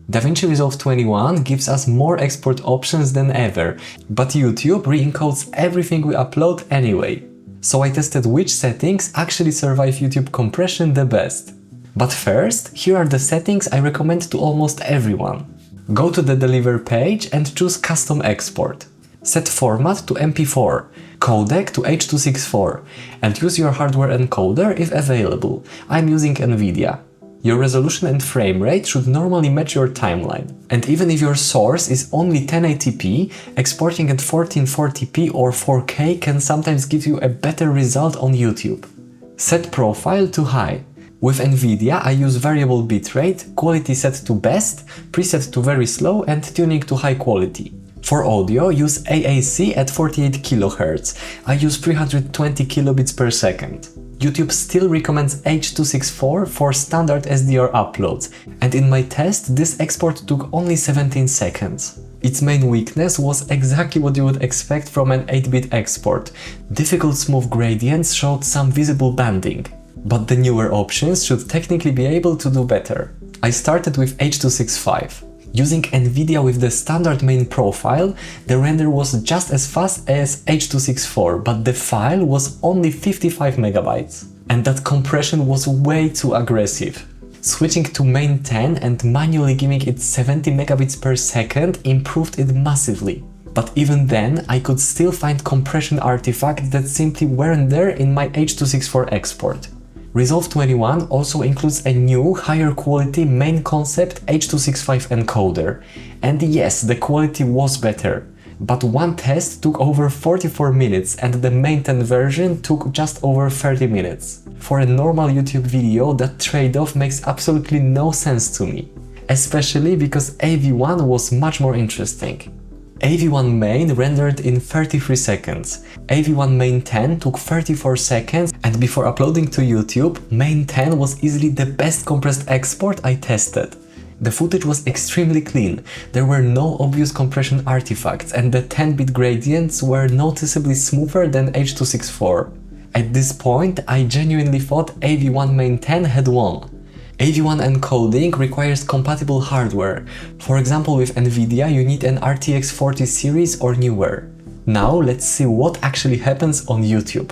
DaVinci Resolve 21 gives us more export options than ever, but YouTube re-encodes everything we upload anyway. So I tested which settings actually survive YouTube compression the best. But first, here are the settings I recommend to almost everyone. Go to the Deliver page and choose Custom Export. Set format to MP4, codec to H.264, and use your hardware encoder if available. I'm using NVIDIA. Your resolution and frame rate should normally match your timeline. And even if your source is only 1080p, exporting at 1440p or 4K can sometimes give you a better result on YouTube. Set profile to high. With NVIDIA, I use variable bitrate, quality set to best, preset to very slow, and tuning to high quality. For audio, use AAC at 48 kHz. I use 320 kilobits per second. YouTube still recommends H.264 for standard SDR uploads, and in my test, this export took only 17 seconds. Its main weakness was exactly what you would expect from an 8-bit export. Difficult smooth gradients showed some visible banding. But the newer options should technically be able to do better. I started with H.265. Using NVIDIA with the standard main profile, the render was just as fast as H.264, but the file was only 55 megabytes. And that compression was way too aggressive. Switching to main 10 and manually giving it 70 megabits per second improved it massively. But even then, I could still find compression artifacts that simply weren't there in my H.264 export. Resolve 21 also includes a new, higher quality main concept H.265 encoder. And yes, the quality was better. But one test took over 44 minutes and the main 10 version took just over 30 minutes. For a normal YouTube video, that trade-off makes absolutely no sense to me. Especially because AV1 was much more interesting. AV1 main rendered in 33 seconds, AV1 main 10 took 34 seconds, and before uploading to YouTube, main 10 was easily the best compressed export I tested. The footage was extremely clean, there were no obvious compression artifacts, and the 10-bit gradients were noticeably smoother than H.264. At this point, I genuinely thought AV1 main 10 had won. AV1 encoding requires compatible hardware. For example, with NVIDIA you need an RTX 40 series or newer. Now let's see what actually happens on YouTube.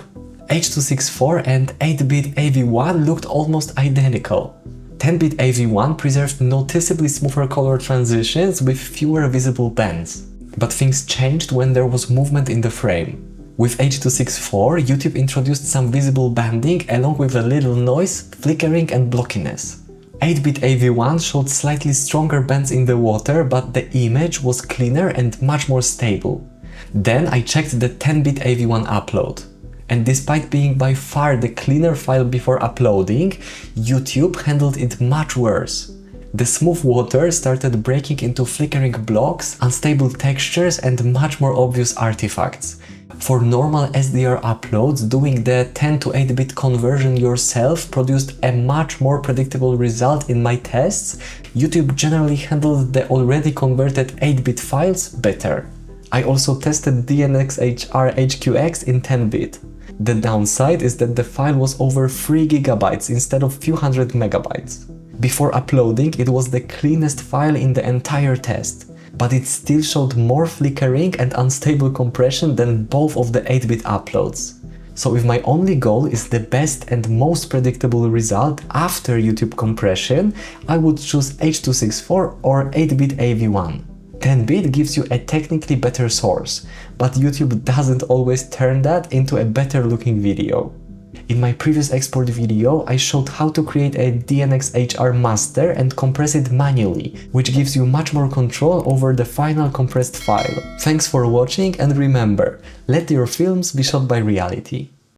H.264 and 8-bit AV1 looked almost identical. 10-bit AV1 preserved noticeably smoother color transitions with fewer visible bends. But things changed when there was movement in the frame. With H.264, YouTube introduced some visible banding along with a little noise, flickering and blockiness. 8-bit AV1 showed slightly stronger bends in the water, but the image was cleaner and much more stable. Then I checked the 10-bit AV1 upload. And despite being by far the cleaner file before uploading, YouTube handled it much worse. The smooth water started breaking into flickering blocks, unstable textures and much more obvious artifacts. For normal SDR uploads, doing the 10 to 8-bit conversion yourself produced a much more predictable result in my tests. YouTube generally handled the already converted 8-bit files better. I also tested DNxHR HQX in 10-bit. The downside is that the file was over 3 GB instead of few hundred megabytes. Before uploading, it was the cleanest file in the entire test. But it still showed more flickering and unstable compression than both of the 8-bit uploads. So if my only goal is the best and most predictable result after YouTube compression, I would choose H.264 or 8-bit AV1. 10-bit gives you a technically better source, but YouTube doesn't always turn that into a better looking video. In my previous export video, I showed how to create a DNxHR master and compress it manually, which gives you much more control over the final compressed file. Thanks for watching and remember, let your films be shot by reality.